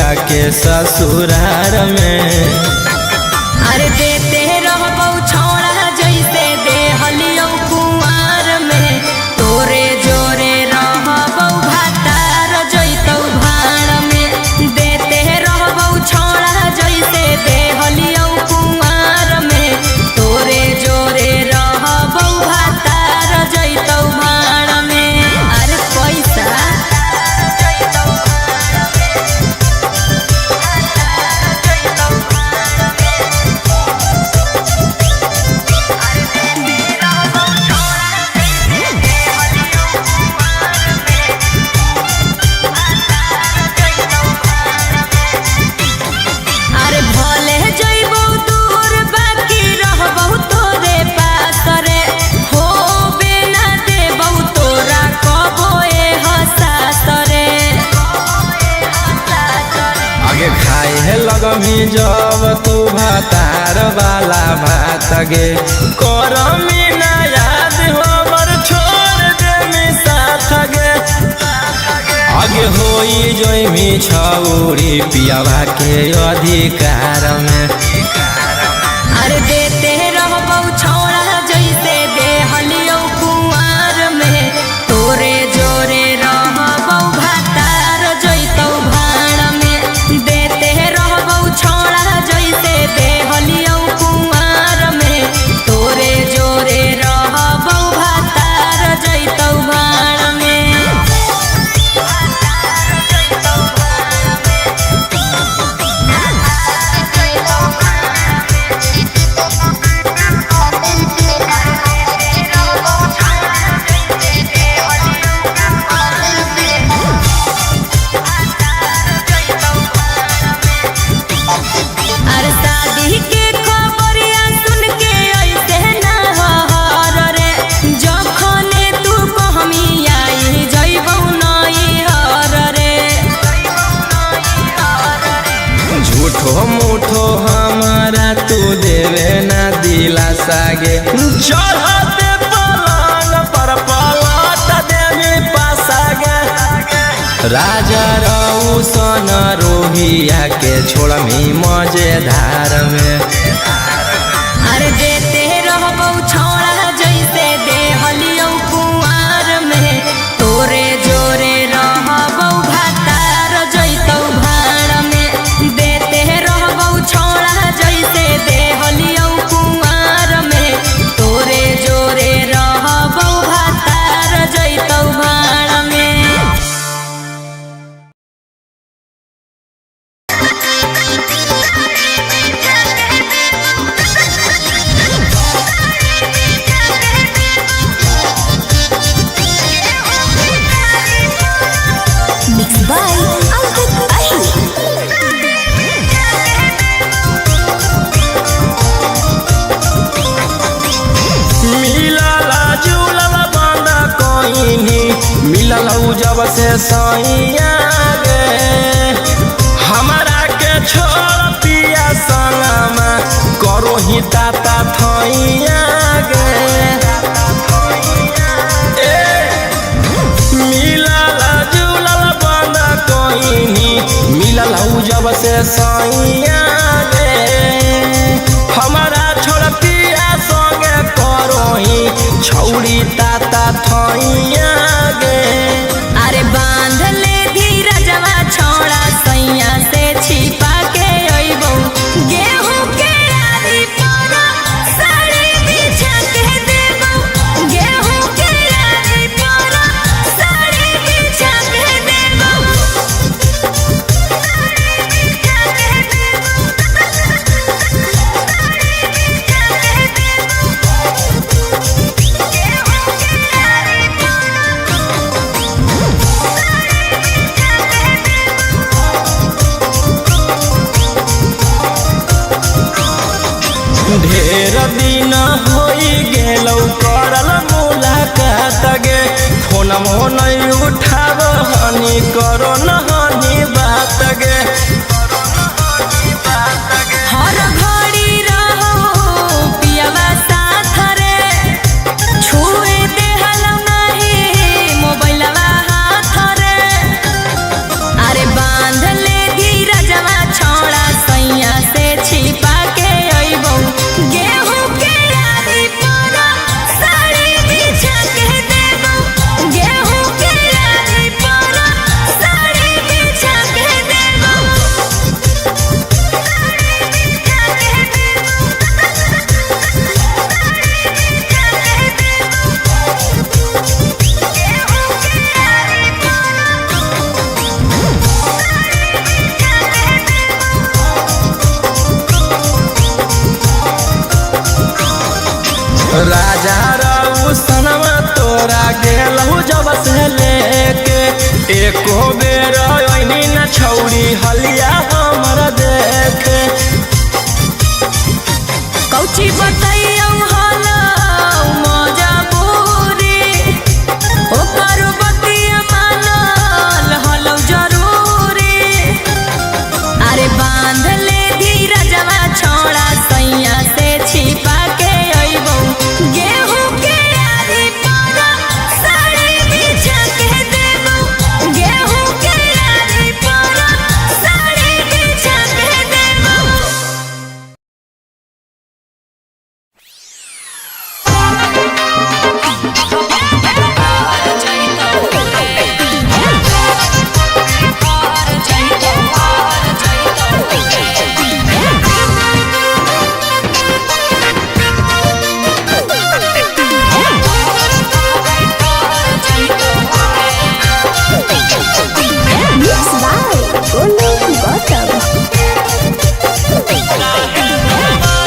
जाके ससुरार में। अरे देते रहबौ छौड़ा जैसे देहलियौ कुंवार में, तोरे जोरे रहबौ भातार जैतौ भाड़ में। देते रहबौ छौड़ा जैसे देहलियौ कुंवार में, तोरे जोरे रहबौ भातार जैतौ भाड़ में। अरे पैसा खाए लगमी जब तू भातार वाला भात गे, करमी ना याद हमर छोड़ देमी साथ गे। आगे होई जोइमी छौरी पियावा के अधिकार में। अरे देते रहबौ छौड़ा जैसे देहलियौ कुंवार में, तोरे जोरे रहबौ भातार जैतौ भाड़ में। देते रहबौ छौड़ा जैसे देहलियौ कुंवार में, तोरे जोरे रहबौ भातार जैतौ भाड़ में। झूठो मूठो हमारा तू देवे ना दिलासा गे, चढ़ते पलंग पर पलट देवी पासा गे। राजा रौशन रोहिया के छोड़मी मजेदार में। अरे देते रहबौ छौड़ा जैसे देहलियौ कुंवार में, तोरे जोरे रहबौ भातार जैतौ भाड़ में। देते रहबौ छौड़ा जैसे देहलियौ कुंवार में, तोरे जोरे रहबौ भातार जैतौ भाड़ में। Mixed by Angkut Ahi. मिलला जुलला बांधा कोइनी, मिलला जब से सैया गे, हमारा के छोड़ पिया संगमा करो ही ताता थैया गे। मिलला जुलला बांधा कोइनी, मिलला जब से सैया गे, हमारा छोड़ पिया संगे करोही छौड़ी ताता थैया गे। अरे बांध ले धीरजवा छौड़ा सैया से छिपा के अइबौ, गेहूं के आरी पर साड़ी बिछा के देबौ। गेहूं के आरी पर साड़ी बिछा के देबौ। ढेर दिन होई गेलौ करल मुलाकात गे, फोन नहीं उठाब हनी करो न हनी बात गे। हर घड़ी रहो पियावा साथ रे, छुए देहल नाही मोबाइलवा हाथ रे। अरे बांध ले धीरज राजा रउसनवा तोरा गेलहु जब से लेके एको बेर ओइनी न छौड़ी हलिया हमर देखे कौची बताइयौ हलो मजबूरी ओकर बतिया मानल हलो जरूरी अरे बांध ले धीरजवा छोड़ा सैया से छिपा के अइबौ गेहूं के आरी पर साड़ी बिछा के देबौ गेहूं के आरी पर साड़ी बिछा के देबौ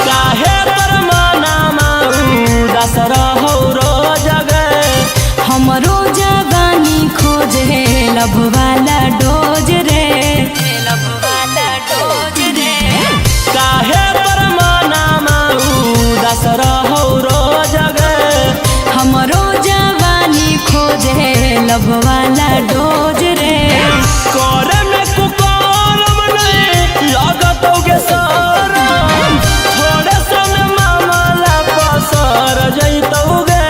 काहे परमानामा उदास रहौ रोज गे हमरो जवानी खोजे लब वाला डोज रे काहे परमानामा उदास रहौ रोज गे हमरो जवानी खोजे लब वाला डोज रे करे में कुकरम नहीं लागतौ गे सरम थोड़े समय मामला पसर जइतौ गे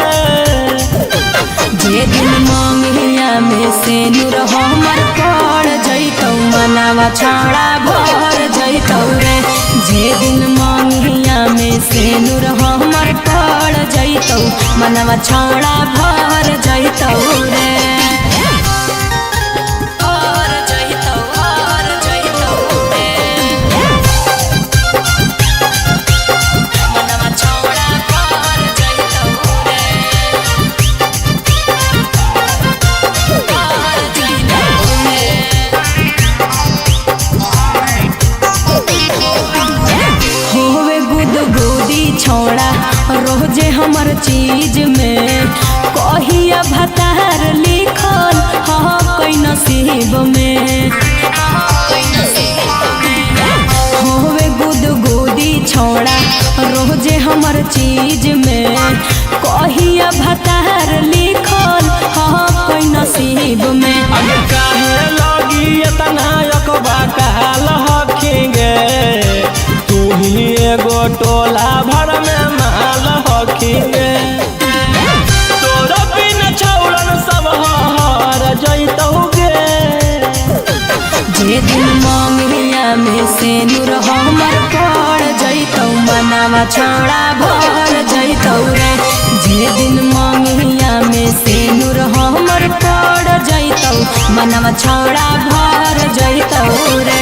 जे दिन मंगिया में से नूर हमर पड़ जइतौ मनावा छाड़ा भर जइतौ रे जे दिन मंगिया में से नूर हमर पड़ जइतौ मनावा छाड़ा भर जइतौ रे छोड़ा रोजे हमर चीज में कहिया भतार लिखल हाँ कोई नसीब में होवे गुदगुदी छोड़ा रोजे हमर चीज में कहिया भतार लिखल हाँ कोई नसीब में अब काहे लगी इतना यकबा काल हखिंगे तू ही एगो टोला भर में माल हखिंगे तोरा बिना छौड़न सब हर जइतौ गे जे दिन मंगिया में से नूर हमर पड़ जइतौ मनावा छौड़ा भर जइतौ रे जे दिन मंगिया में से नूर हमर पड़ जइतौ मनावा छौड़ा भर जइतौ रे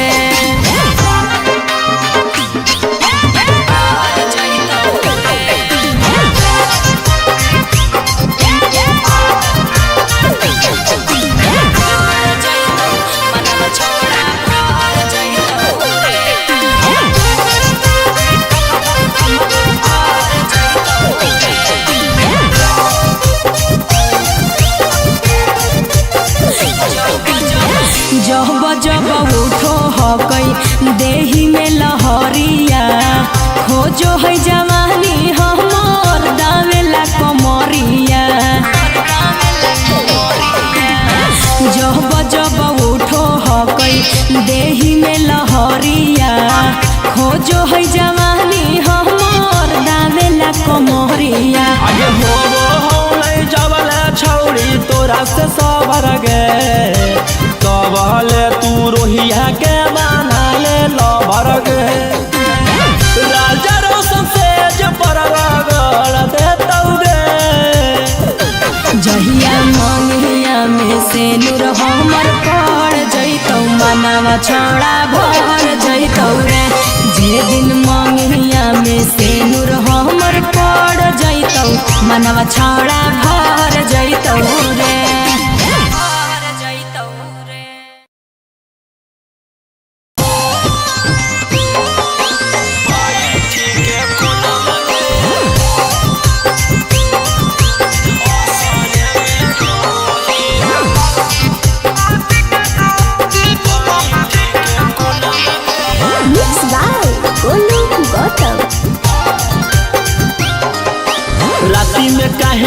जब जब उठो हकई देही में लहरिया खोजो है जवानी हमर दावेला कमरिया जब जब उठो हकई देही में लहरिया खोजो है जवानी हमर दावेला कमरिया आगे होबो हौ नहीं जबले छौड़ी तोरा से सबर गे तबले तू रोहिया के बना ले लबर गे राजा रोशन से जो पर रगड़ देतौ गे जहिया मंगिया में से नूर हमर पड़ जइतौ मनावा छौड़ा भर जइतौ रे जे दिन मंगिया में से नूर हमर पड़ जइतौ मनावा छौड़ा भर जइतौ रे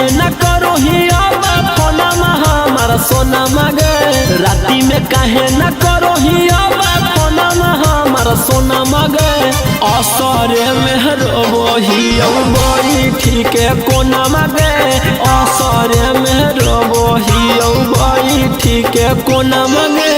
काहे न करो ही अब फोना हमारा सोना मगे राती में काहे न करो ही अब फोना हमारा सोना मगे असरे में रोबो ही बड़ी ठीक है कोना मगे असरे में रोबो ही बड़ी ठीक है कोना मगे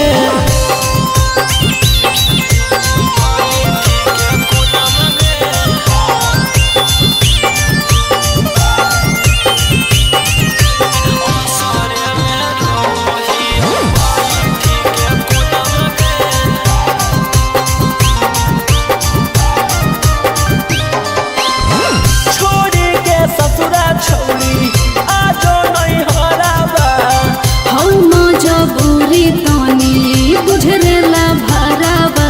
छौड़ी आजो नहीं हराबा हम मजबूरी तनी बुझरेला भराबा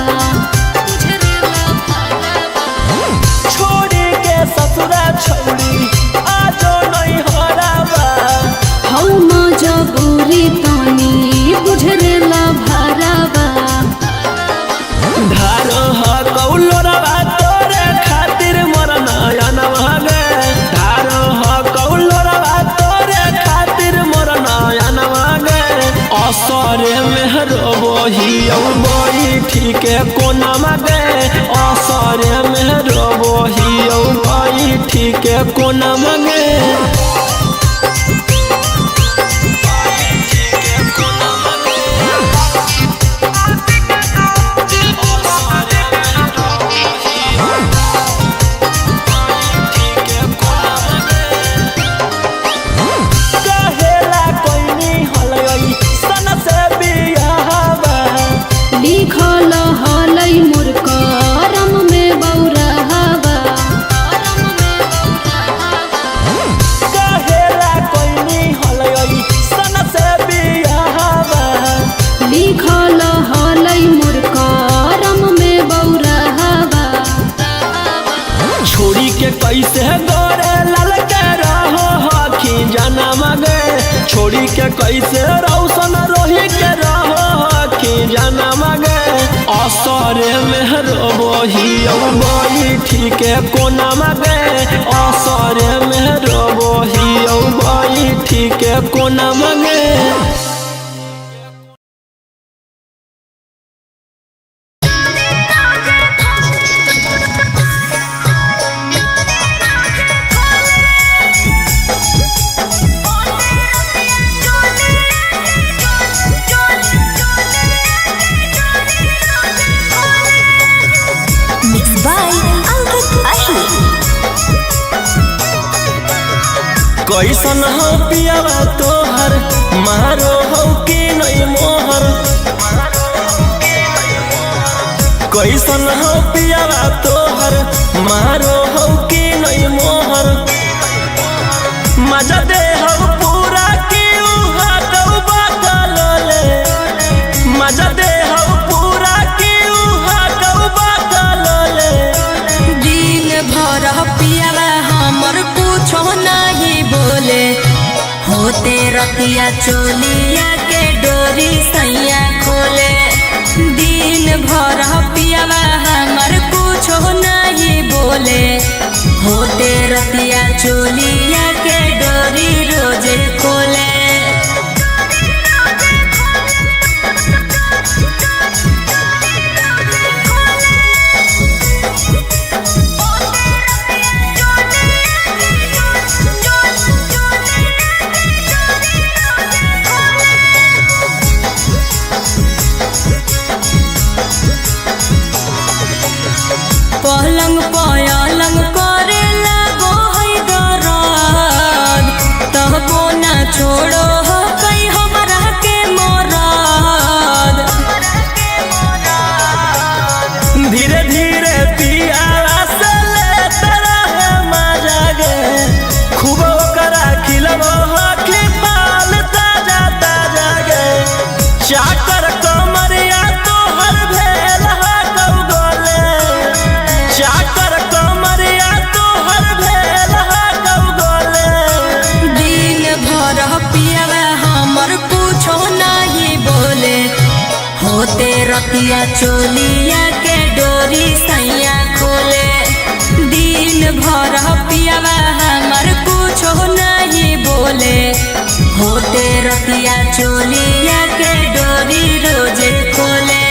छोड़ी के ससुरा छौड़ी आजो नहीं हराबा हम मजबूरी तनी बुझरेला भराबा धारो ह कौलोरबा तोरे खातिर मोर नयन भागे धारो ह कौलोरबा तोरे खातिर मोर नयन भागे असरे में रोबो ही बड़ी ठीक है कोना मागे असरे में रोबो ही बड़ी ठीक है कोना मागे लिखल हलै मोर करम में बौराहबा कहेला कोइनी हलै सन से बियाहबा लिखल हलै मोर करम में बौराहबा छोड़ी के कैसे गोरे लाल के रहो हखी जाना मगे छोड़ी के कैसे रौशन रोही के रहो हखी जाना मगे असरे में रोबो ही बड़ी ठीक है कोना मगे असरे में रोबो ही बड़ी ठीक है कोना मगे कैसन हो पियावा तोहर मारो हो कि नहीं मोहर कैसन हो पियावा तोहर मारो हो कि नहीं मोहर मजा दे हो पूरा कि उहा कौबा कलोले मजा दे हो पूरा कि उहा कौबा कलोले दिन भर पियावा हमर कुछो नहीं बोले होते रतिया चोलिया के डोरी सैया खोले दिन भर पियावा हमर कुछो नहीं बोले होते रतिया चोलिया के डोरी रोजे खोले पलंग पलंग करे लगो है दर्द तबो ना छोड़ो हो कई हमरा के मरद धीरे धीरे पियाला से लेते रहे मजा गे खूब ओकरा खिलबो हखी पाल ताजा ताजा गे चाकर कमरिया तोहर भेल हा गौगले चाकर कमरिया तोहर भेल हा गौगले दिन भर पियावा हमर कुछो नहीं बोले होते रतिया चोलिया के डोरी सैया खोले दिन भर पियावा हमर कुछो नहीं बोले होते रतिया चोलिया के डोरी रोजे खोले।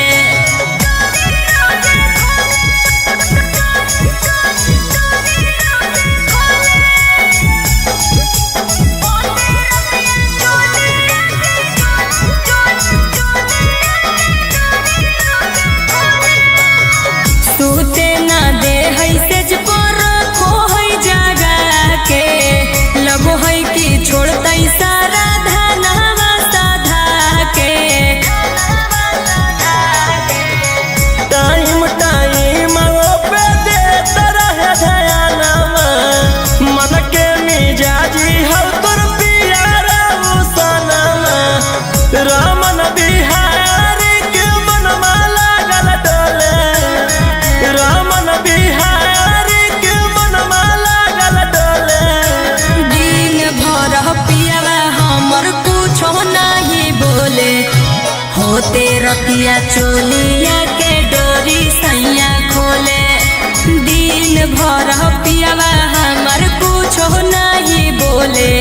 सूते ना दे है सेज पर खोई जागा के लगो है कि छोड़तै सारा धनवा साधा के। टाइम टाइम पे देता रहे ध्यानमा मन के मिजाजी हर तोर पियारा सनमा रामन बिहारी के मनमा लागल डोले रामन बिहारी के मनमा लागल डोले। दिन भर पियावा हमर कुछो नहीं बोले होते रतिया चोलिया के डोरी सैया खोले। दिन भर पियावा हमर कुछो नहीं बोले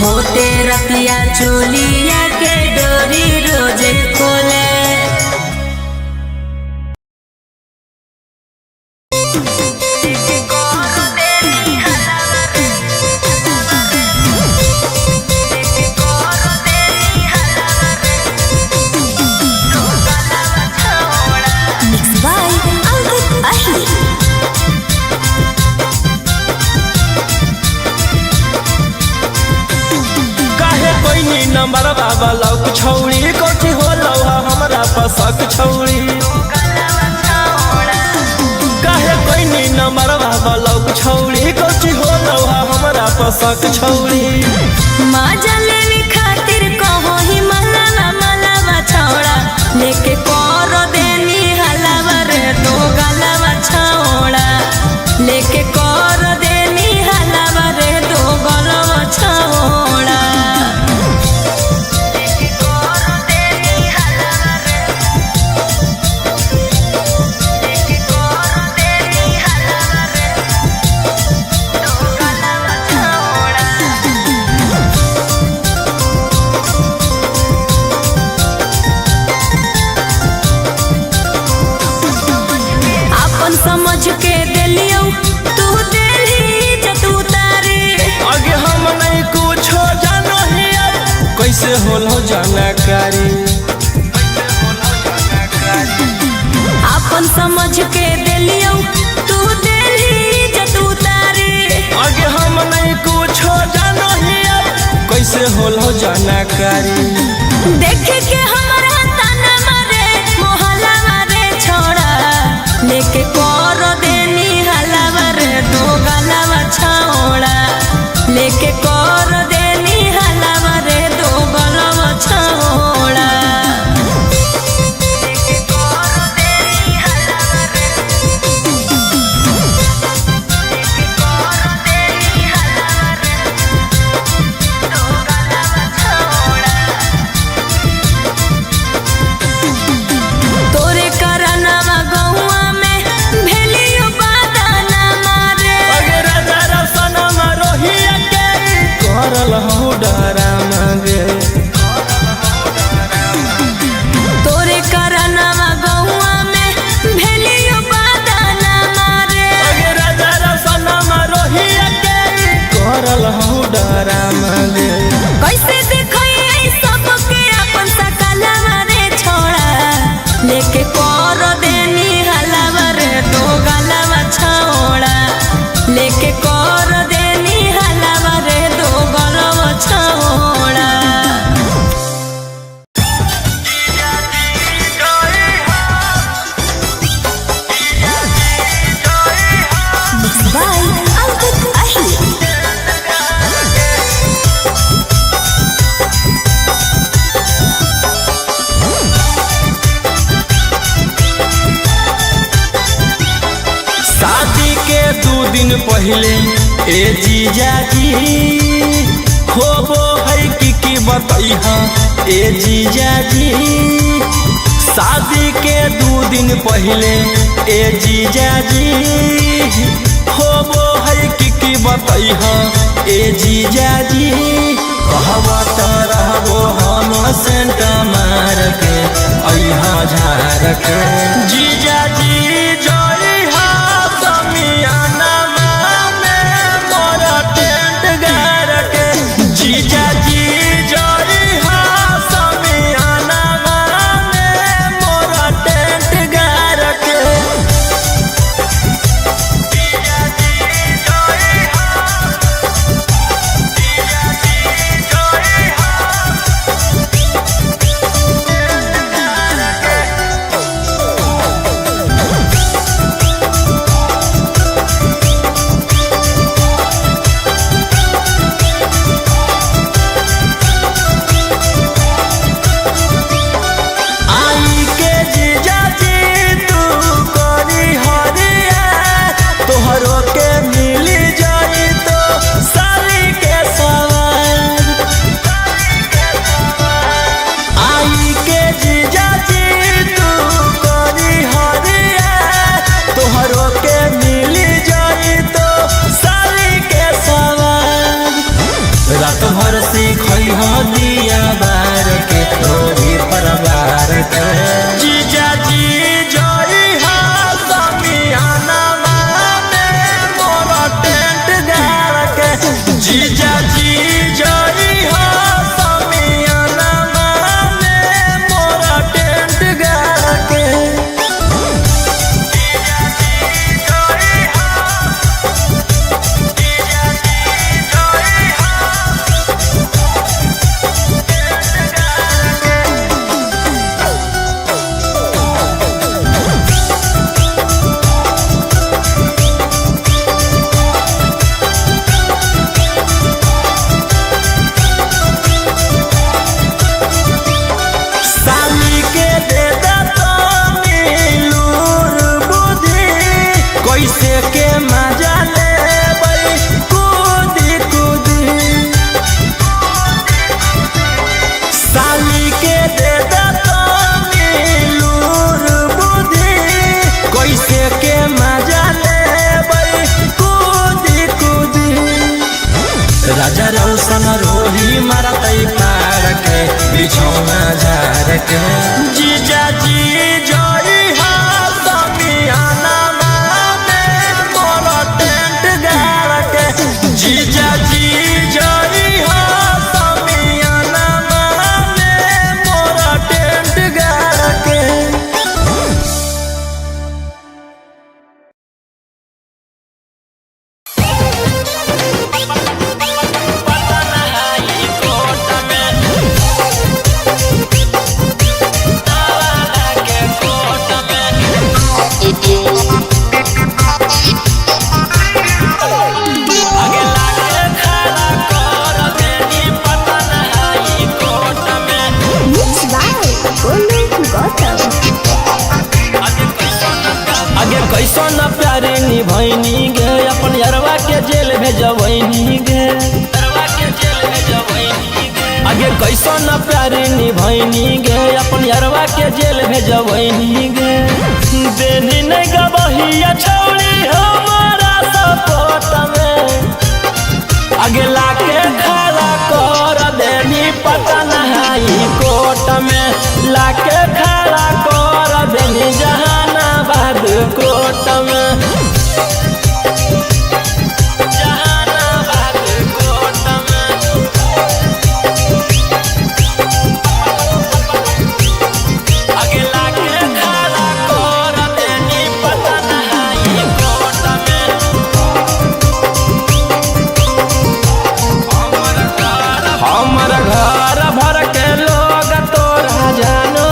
होते रतिया चोलिया के डोरी रोजे खोले। नंबर बाबा लौक छौड़ी कोठी हो लौहा हमरा पसक छौड़ी काहे कोई नी नंबर बाबा लौक छौड़ी कोठी हो लौहा हमरा पसक छौड़ी। माजा लेने खातिर कहो ही मलावा मलावा छौड़ा लेके कर देनी हलावा रे तो गलावा छौड़ा लेके कर देनी हलावा रे तो गलावा छौड़ा। समझ के दिलियो तू दिली जतू तारे आगे हम नहीं कुछो जानो ही कैसे होलो जानकारी अपन समझ के दिलियो तू दिली जतू तारे आगे हम नहीं कुछो जानो ही कैसे होलो जानकारी। देख के हमारा ताना मारे मोहल्ला मारे छोड़ा लेके कर देनी हलावा रे दो गलावा छौड़ा लेके कर देनी हलावा रे दो गलावा छौड़ा। तोरे करनवा गौआ में भेलियो बादाना मारे अगर जरा सनम रोहिया के करल हो डरा मांगे तोरे करनवा गौआ में भेलियो बादाना मारे अगर जरा सनम रोहिया के करल हो डरा मांगे। कैसे देखई सबके अपन सकलवा रे छोड़ा लेके कर देनी हलावा रे दो गलावा छौड़ा लेके कर देनी हलावा रे दो गलावा छौड़ा। शादी के 2 दिन पहले ए जीजाजी होबो है की बतैहा ए जीजाजी शादी के 2 दिन पहले ए जीजाजी होबो है की बतैहा ए जीजाजी कहवत रहबो हम सेंट मार के अइहा झार के जीजा जी जोड़ी हा समियाना में मोरा टेंट गार के जीजा जी जोड़ी हा समियाना में मोरा टेंट गार के रात भर से खइहा दिया बार के रोही परवार के जीजा जी जोड़ी हा समियाना में मोरा टेंट गार के जीजा जी जोड़ी हा समियाना में मोरा टेंट गार के कैसे के मजा ले कूदी कूदी साली के दे लूर बुद्धि कैसे के मजा ले कूदी कूदी राजा रौशन रोही मारत पार के बिछौना झार के जीजा जी जोड़ी हा समियाना जीजा जी जोड़ी हा समियाना में मोरा टेंट गार के कैसन प्यारे निभैनी गे अपन यारवा के जेल भेजवैनी गे आगे कैसन प्यारे निभैनी गे अपन यारवा के जेल भेजवैनी गे देनी नहीं गबहिया छौड़ी हमारा सपोर्ट में आगे लाके खड़ा कर देनी पटना हाई कोर्ट में लाके खड़ा कर देनी जहानाबाद कोर्ट में जहानाबाद कोर्ट में आगे लाके खड़ा कर देनी पटना हाई कोर्ट में हमर घर भर के लोग तोरा जानो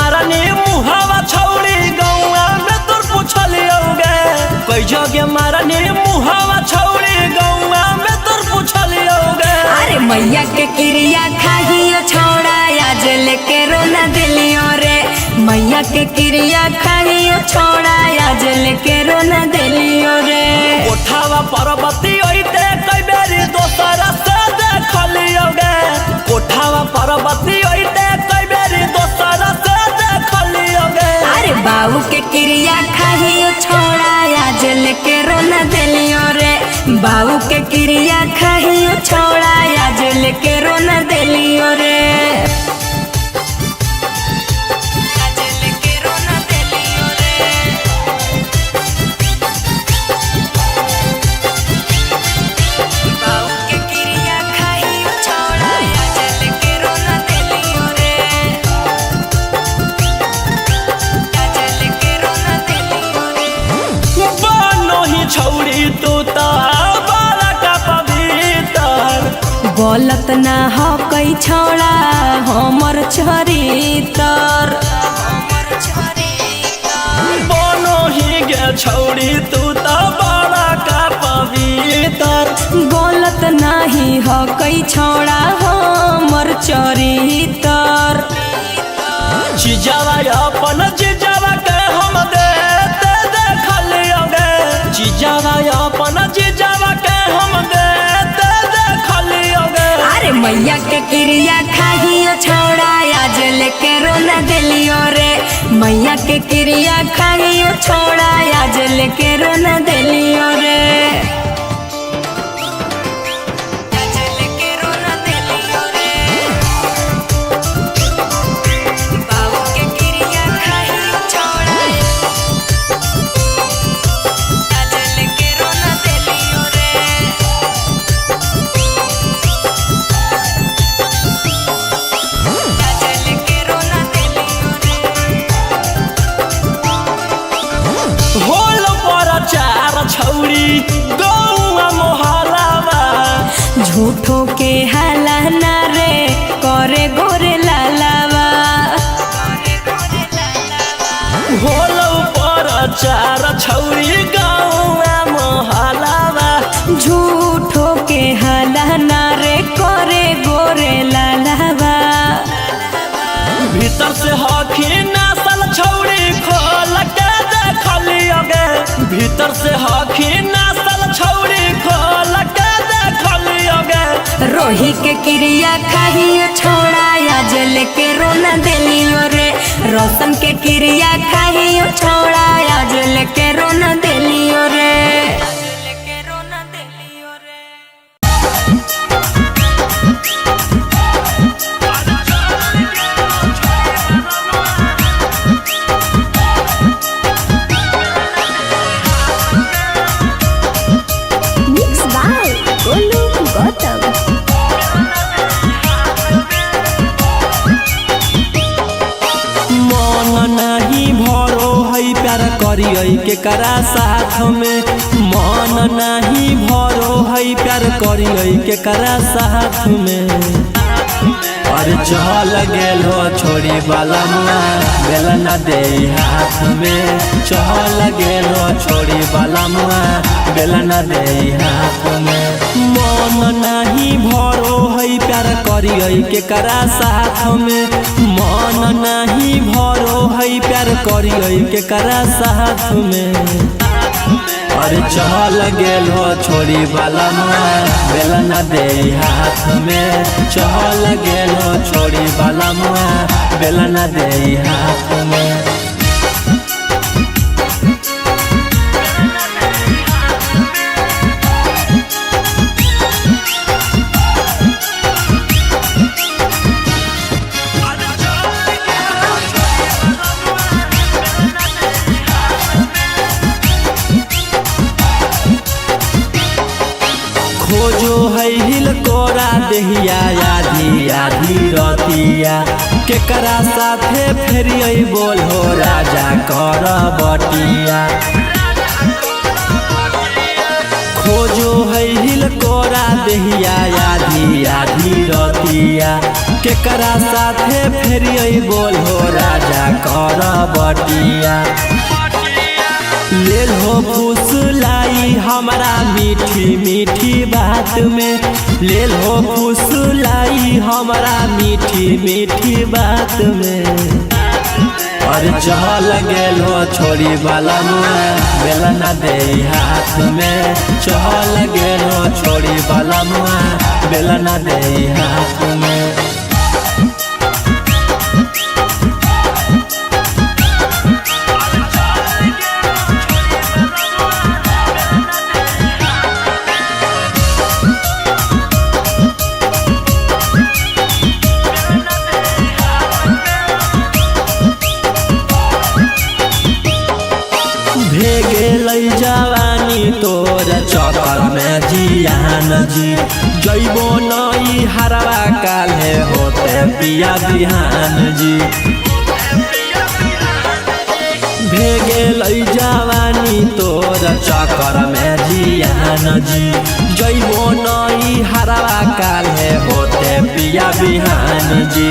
मारनी मुहावा छौड़ी गौआ में तोर पूछलियोगे कई जगह मारनी मुहावा छौड़ी गौआ में तोर पूछलियोगे। अरे मैया के क्रिया खाहियो छोड़ा आज लेके रोना दिलियो रे मैया के क्रिया खाहियो छोड़ा आज लेके रोना दिलियो रे। कोठावा पर्वती होइते कई बेरी दोसरा से देखलियोगे कोठावा पर्वती होइते कई बेरी दोसरा से देखलियोगे। अरे बाबू के क्रिया खाहियो छोड़ा आज लेके रोना दिलियो रे बाबू के क्रिया खाहियो छोड़ा आज लेके रोना दिलियो रे। आज लेके रोना दिलियो रे बाबू के क्रिया खाहियो छोड़ा आज लेके रोना दिलियो रे आज लेके रोना दिलियो रे। बनो ही छौड़ी तू ता बाला का पवित्र गलत ना हो कई छोड़ा हमर चरितर बनो ही गे छौड़ी तू ता बाला का पवित्र गलत नहीं हो कई छोड़ा हमर चरितर। चिजावा अपन चिजावा के हम देते देखलियोगे चिजावा अपन चिजावा के हम देते देखलियोगे। अरे मैया के क्रिया खाहियो छोड़ा आज लेके रोना दिलियो रे मैया के क्रिया खाहियो छोड़ा आज लेके रोना दिलियो रे आज लेके रोना दिलियो रे बाबू के क्रिया खाहियो छोड़ा आज लेके रोना दिलियो रे। होल पर चार छौड़ी गौआ मोहल्लावा झूठो के हाला ना रे करे गोरे लालावा होल पर चार छौड़ी गौआ मोहल्लावा झूठो के हाला ना रे करे गोरे लालावा। भीतर से हखी नासल छौड़ी खोल के देखलियोगे भीतर से हखी नासल छौड़ी खोल के देखलियोगे। रोही के क्रिया खाहियो छोड़ा आज लेके रोना दिलियो रे रोशन के क्रिया खाहियो छोड़ा आज लेके रोना दिलियो रे लेके रोना दिलियो रे। Mixed by Golu Gautam. मन नहीं भरो है प्यार करिए के करा साथ में मन नहीं भरो है प्यार करिए के करा साथ में। और चल गेलो छोड़ी वाला मुआ बेला न दे हाथ में चल गेलो छोड़ी वाला मुआ बेला न दे हाथ में। मन नहीं भरो है प्यार करिए के करा साथ में मन नहीं भरो है प्यार करिए के करा साथ में। और चल गेलो छोड़ी वाला मुआ बेला न दे हाथ में चल गेलो छोड़ी वाला मुआ बेला न दे हाथ में। खोजो है हिल कोरा देहिया आधी आधी रतिया केकरा साथे फेरिए बोलो राजा कर बटिया। खोजो है हिल कोरा देहिया आधी आधी रतिया के केकरा साथे फेर बोल हो राजा कर बटिया लेल हो फुसलाई हमारा मीठी मीठी बात में लेल हो फुसलाई हमारा मीठी मीठी बात में और चहल गेल हो छोड़ी वाला मुँह बेला ना दे हाथ में चहल गेल हो छोड़ी वाला मुँह बेला ना दे हाथ में भेगेलै जवानी तोर चक्कर में जियान जी जैबो नई हरवा काले होते पिया बिहान जी भेगेलै जवानी तोर चक्कर में जियान जी जैबो नई हरवा काले होते पिया बिहान जी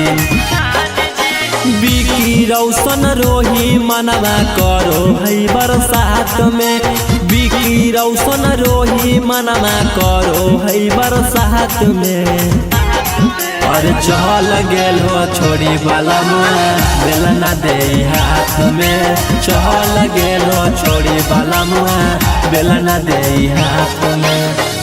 बिकी रौशन रोही मनवा करो है बरसात में बिकी रौशन रोही मनवा करो है बरसात में और चहल गेल हो छोड़ी वाला मुँह बेला ना दे हाथ में चहल गेल हो छोड़ी वाला मुँह बेला ना दे हाथ में।